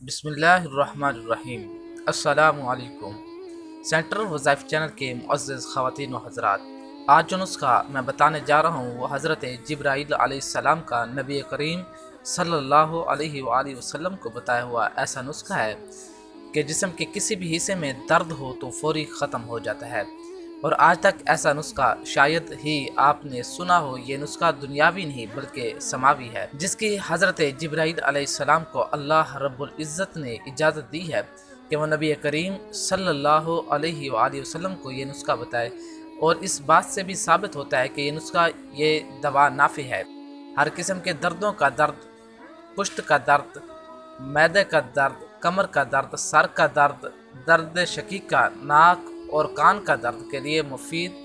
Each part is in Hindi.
बिस्मिल्लाहिर्रहमानिर्रहीम। अस्सलामुअलैकुम। सेंट्रल वज़ाइफ चैनल के मुअज़्ज़ज़ ख़वातीन व हज़रात, आज जो नुस्खा मैं बताने जा रहा हूँ वो हज़रत जिब्राईल अलैहिस्सलाम का नबी करीम सल्लल्लाहु अलैहि वालैहि वसल्लम को बताया हुआ ऐसा नुस्खा है कि जिस्म के किसी भी हिस्से में दर्द हो तो फौरी ख़त्म हो जाता है। और आज तक ऐसा नुस्खा शायद ही आपने सुना हो। ये नुस्खा दुनियावी नहीं बल्कि समावी है, जिसकी हज़रत जिब्राईल अलैहिस्सलाम को अल्लाह रब्बुल इज़्ज़त ने इजाज़त दी है कि वह नबी करीम सल्लल्लाहु अलैहि वसल्लम को ये नुस्खा बताए। और इस बात से भी साबित होता है कि ये नुस्खा ये दवा नाफी है। हर किस्म के दर्दों का दर्द, पुश्त का दर्द, मैदे का दर्द, कमर का दर्द, सर का दर्द, दर्द शकीका, नाक और कान का दर्द के लिए मुफीद,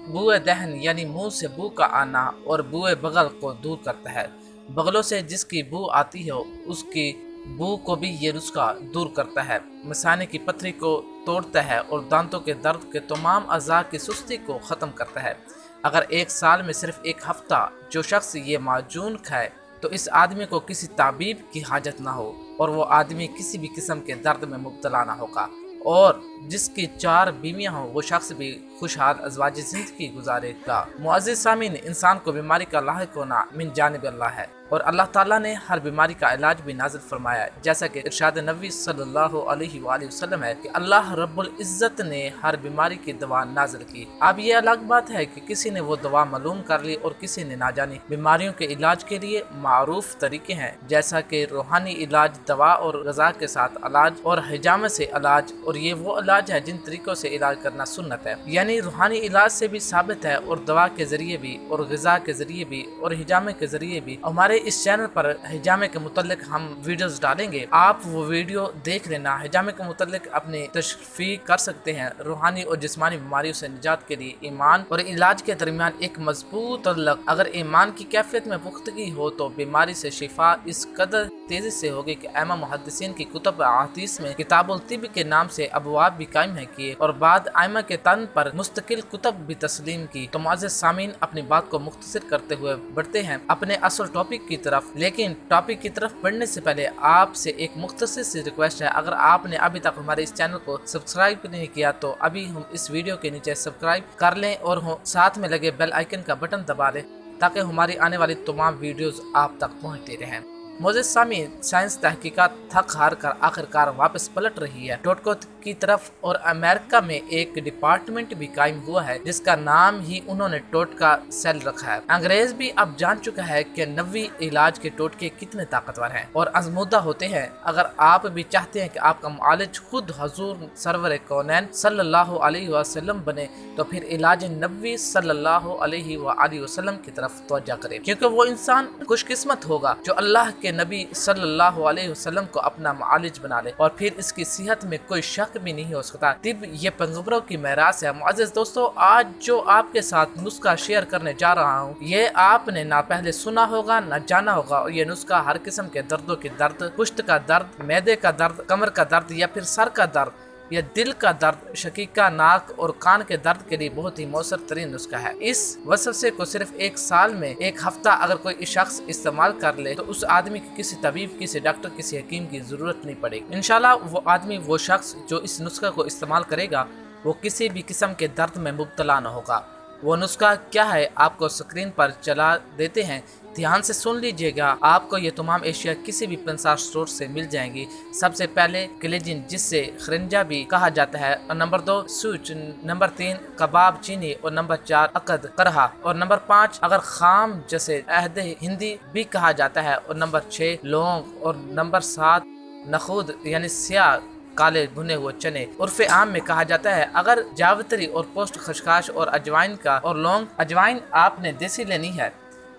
बुए दहन यानी मुंह से बू का आना और बुए बगल को दूर करता है। बगलों से जिसकी बू आती हो उसकी बू को भी ये नुस्खा दूर करता है। मसाने की पथरी को तोड़ता है और दांतों के दर्द के तमाम अज़ा की सुस्ती को ख़त्म करता है। अगर एक साल में सिर्फ एक हफ्ता जो शख्स ये माजून खाए तो इस आदमी को किसी ताबीब की हाजत ना हो और वो आदमी किसी भी किस्म के दर्द में मुब्तला ना होगा। और जिसकी 4 बीवियाँ हों वो शख्स भी खुशहाल अज़वाजी ज़िंदगी गुजारेगा। मुअज़्ज़िज़ सामीन, इंसान को बीमारी का लाहिक होना मिन जानिब अल्लाह है और अल्लाह ताला ने हर बीमारी का इलाज भी नाज़िल फरमाया, जैसा कि इरशाद नबी सल्लल्लाहु अलैहि वसल्लम है कि अल्लाह रब्बुल इज़्ज़त ने हर बीमारी की दवा नाज़िल की। अब ये अलग बात है कि किसी ने वो दवा मालूम कर ली और किसी ने ना जानी। बीमारियों के इलाज के लिए मारूफ तरीके हैं, जैसा कि रूहानी इलाज, दवा और ग़ज़ा के साथ इलाज और हिजामे से इलाज। और ये वो इलाज है जिन तरीक़ों से इलाज करना सुन्नत है, यानी रूहानी इलाज से भी साबित है और दवा के ज़रिए भी और ग़ज़ा के ज़रिए भी और हिजामे के ज़रिए भी। हमारे इस चैनल पर हिजामे के मुतल्लिक हम वीडियोस डालेंगे, आप वो वीडियो देख लेना। हिजामे के मुतल्लिक अपनी तशफ़ी कर सकते हैं। रूहानी और जिस्मानी बीमारियों से निजात के लिए ईमान और इलाज के दरमियान एक मजबूत तल्लक। अगर ईमान की कैफियत में पुख्तगी हो तो बीमारी से शिफा इस कदर तेजी से होगी कि ऐमा मुहद्दिसीन की कुतुब अहादीस में किताबुल तिब के नाम से अबवाब भी कायम है किए और बाद आइमा के तन पर मुस्तकिल कुतुब भी तस्लीम की। तो मुअज़्ज़िज़ सामीन, अपनी बात को मुख्तसर करते हुए बढ़ते हैं अपने असल टॉपिक की तरफ। लेकिन टॉपिक की तरफ बढ़ने से पहले आपसे एक मुख्तसर सी रिक्वेस्ट है। अगर आपने अभी तक हमारे इस चैनल को सब्सक्राइब नहीं किया तो अभी हम इस वीडियो के नीचे सब्सक्राइब कर लें और साथ में लगे बेल आइकन का बटन दबा लें ताकि हमारी आने वाली तमाम वीडियोस आप तक पहुंचती रहें। मुअज़्ज़िज़ सामीन, साइंस तहकीकात थक हार कर आखिरकार वापस पलट रही है टोटको की तरफ और अमेरिका में एक डिपार्टमेंट भी कायम हुआ है जिसका नाम ही उन्होंने टोटका सेल रखा है। अंग्रेज भी अब जान चुका है कि नवी इलाज के टोटके कितने ताकतवर हैं और आजमूदा होते हैं। अगर आप भी चाहते हैं कि आपका मुआलिज खुद हजूर सरवर कौनैन सल्लल्लाहु अलैहि वसल्लम बने तो फिर इलाज नबी सल्लल्लाहु अलैहि वसल्लम की तरफ तवज्जो करें, क्योंकि वो इंसान खुशकिस्मत होगा जो अल्लाह के नबी सल्लल्लाहु अलैहि वसल्लम को अपना मुआलिज बना ले और फिर इसकी सेहत में कोई शक भी नहीं हो सकता। तिब ये पैगंबरों की मेरास है। मुअज़्ज़िज़ दोस्तों, आज जो आपके साथ नुस्खा शेयर करने जा रहा हूँ ये आपने ना पहले सुना होगा ना जाना होगा। और ये नुस्खा हर किस्म के दर्दों की दर्द, पुश्त का दर्द, मैदे का दर्द, कमर का दर्द या फिर सर का दर्द या दिल का दर्द, शकीका, नाक और कान के दर्द के लिए बहुत ही मौसर तरीन नुस्खा है। इस वसवसे को सिर्फ एक साल में एक हफ्ता अगर कोई शख्स इस्तेमाल कर ले तो उस आदमी की किसी तबीब, किसी डॉक्टर, किसी हकीम की जरूरत नहीं पड़ेगी। इंशाल्लाह वो आदमी, वो शख्स जो इस नुस्खा को इस्तेमाल करेगा वो किसी भी किस्म के दर्द में मुब्तला न होगा। वो नुस्खा क्या है आपको स्क्रीन पर चला देते हैं, ध्यान से सुन लीजिएगा। आपको ये तमाम एशिया किसी भी पंसार स्टोर से मिल जाएंगी। सबसे पहले क्लेजिन, जिससे खरंजा भी कहा जाता है, और नंबर 2 सूच, नंबर 3 कबाब चीनी और नंबर 4 अकद करहा और नंबर 5 अगर खाम जैसे अहद हिंदी भी कहा जाता है और नंबर 6 लौंग और नंबर 7 नखूद यानी स्याह काले भुने हुए चने उर्फे आम में कहा जाता है। अगर जावित्री और पोस्ट खसखस और अजवाइन का और लौंग, अजवाइन आपने देसी लेनी है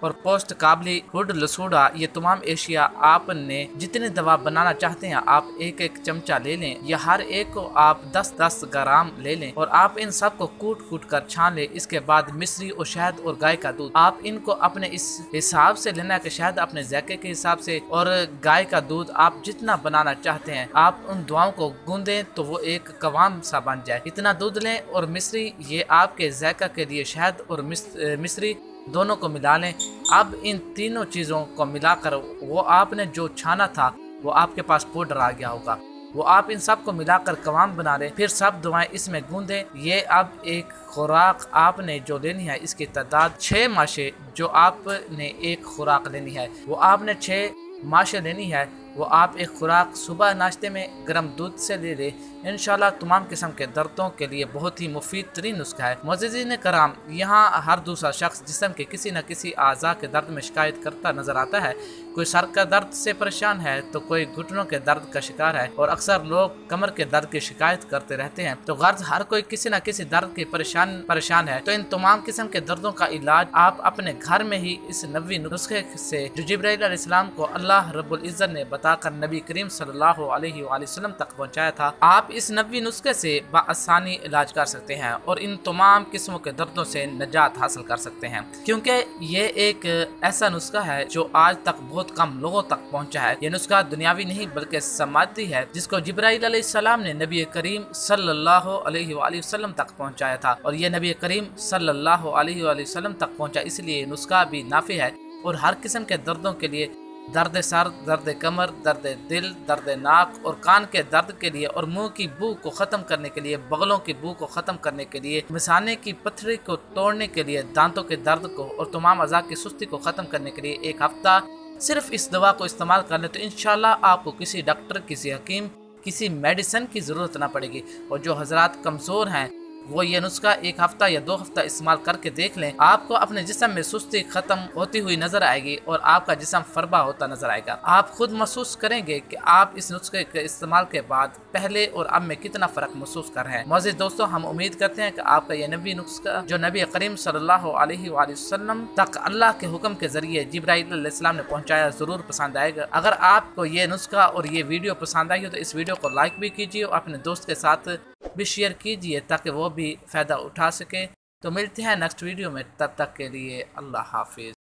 और पोस्ट काबली, हुड, लसूड़ा, ये तमाम एशिया आपने जितनी दवा बनाना चाहते हैं आप एक एक चमचा ले लें या हर एक को आप 10-10 ग्राम ले लें और आप इन सब को कूट कूट कर छान लें। इसके बाद मिश्री और शहद और गाय का दूध आप इनको अपने इस हिसाब से लेना है कि शहद अपने जायके के हिसाब से और गाय का दूध आप जितना बनाना चाहते हैं आप उन दुआओं को गूंदें तो वो एक कवाम सा बन जाए। इतना दूध लें और मिश्री, ये आपके जायका के लिए शहद और मिश्री दोनों को मिला लें। अब इन तीनों चीज़ों को मिलाकर वो आपने जो छाना था वो आपके पास पाउडर आ गया होगा। वो आप इन सब को मिलाकर कवाम बना लें, फिर सब दवाएं इसमें गूंदें। ये अब एक खुराक आपने जो लेनी है इसकी तादाद 6 माशे जो आपने एक खुराक लेनी है वो आपने 6 माशे लेनी है। वो आप एक खुराक सुबह नाश्ते में गर्म दूध से ले लें। इंशाल्लाह तमाम किस्म के दर्दों के लिए बहुत ही मुफीद तरीन नुस्खा है। मुअज़्ज़िज़ीन कराम, यहाँ हर दूसरा शख्स जिस्म के किसी न किसी आज़ा के दर्द में शिकायत करता नजर आता है। कोई सर का दर्द से परेशान है तो कोई घुटनों के दर्द का शिकार है और अक्सर लोग कमर के दर्द की शिकायत करते रहते हैं। तो गर्ज हर कोई किसी न किसी दर्द के परेशान है। तो इन तमाम किस्म के दर्दों का इलाज आप अपने घर में ही इस नबी नुस्खे से जो जिब्राइल अलैहिस्सलाम को अल्लाह रब्बुल इज्जत ने बताकर नबी करीम सल्लल्लाहु अलैहि वसल्लम तक पहुँचाया था, आप इस नबी नुस्खे से बआसानी इलाज कर सकते हैं और इन तमाम किस्मों के दर्दों से निजात हासिल कर सकते हैं। क्योंकि ये एक ऐसा नुस्खा है जो आज तक बहुत कम लोगों तक पहुंचा है। ये नुस्खा दुनियावी नहीं बल्कि समाती है, जिसको जिब्राइल अलैहिस्सलाम ने नबी करीम सल्लल्लाहु अलैहि वसल्लम तक पहुंचाया था और ये नबी करीम सल्लल्लाहु अलैहि वसल्लम तक पहुंचा, इसलिए नुस्खा भी नाफी है और हर किस्म के दर्दों के लिए, दर्द सर, दर्द कमर, दर्द दिल, दर्द नाक और कान के दर्द के लिए और मुंह की बू को ख़त्म करने के लिए, बगलों की बू को ख़त्म करने के लिए, मिसाने की पथरी को तोड़ने के लिए, दांतों के दर्द को और तमाम अज़ा की सुस्ती को ख़त्म करने के लिए 1 हफ्ता सिर्फ इस दवा को इस्तेमाल कर लें तो इंशाल्लाह आपको किसी डॉक्टर, किसी हकीम, किसी मेडिसिन की ज़रूरत ना पड़ेगी। और जो हजरात कमज़ोर हैं वो ये नुस्खा 1 हफ्ता या 2 हफ्ता इस्तेमाल करके देख लें, आपको अपने जिस्म में सुस्ती खत्म होती हुई नजर आएगी और आपका जिस्म फरबा होता नजर आएगा। आप खुद महसूस करेंगे कि आप इस नुस्खे के इस्तेमाल के बाद पहले और अब में कितना फ़र्क महसूस कर रहे हैं। मोअज़्ज़िज़ दोस्तों, हम उम्मीद करते हैं कि आपका यह नबी नुस्खा जो नबी करीम सल्लल्लाहु अलैहि वसल्लम तक अल्लाह के हुक्म के ज़रिए जिब्राइल अलैहिस्सलाम ने पहुँचाया ज़रूर पसंद आएगा। अगर आपको ये नुस्खा और ये वीडियो पसंद आई हो तो इस वीडियो को लाइक भी कीजिए और अपने दोस्त के साथ भी शेयर कीजिए ताकि वो भी फ़ायदा उठा सके। तो मिलते हैं नेक्स्ट वीडियो में, तब तक के लिए अल्लाह हाफिज़।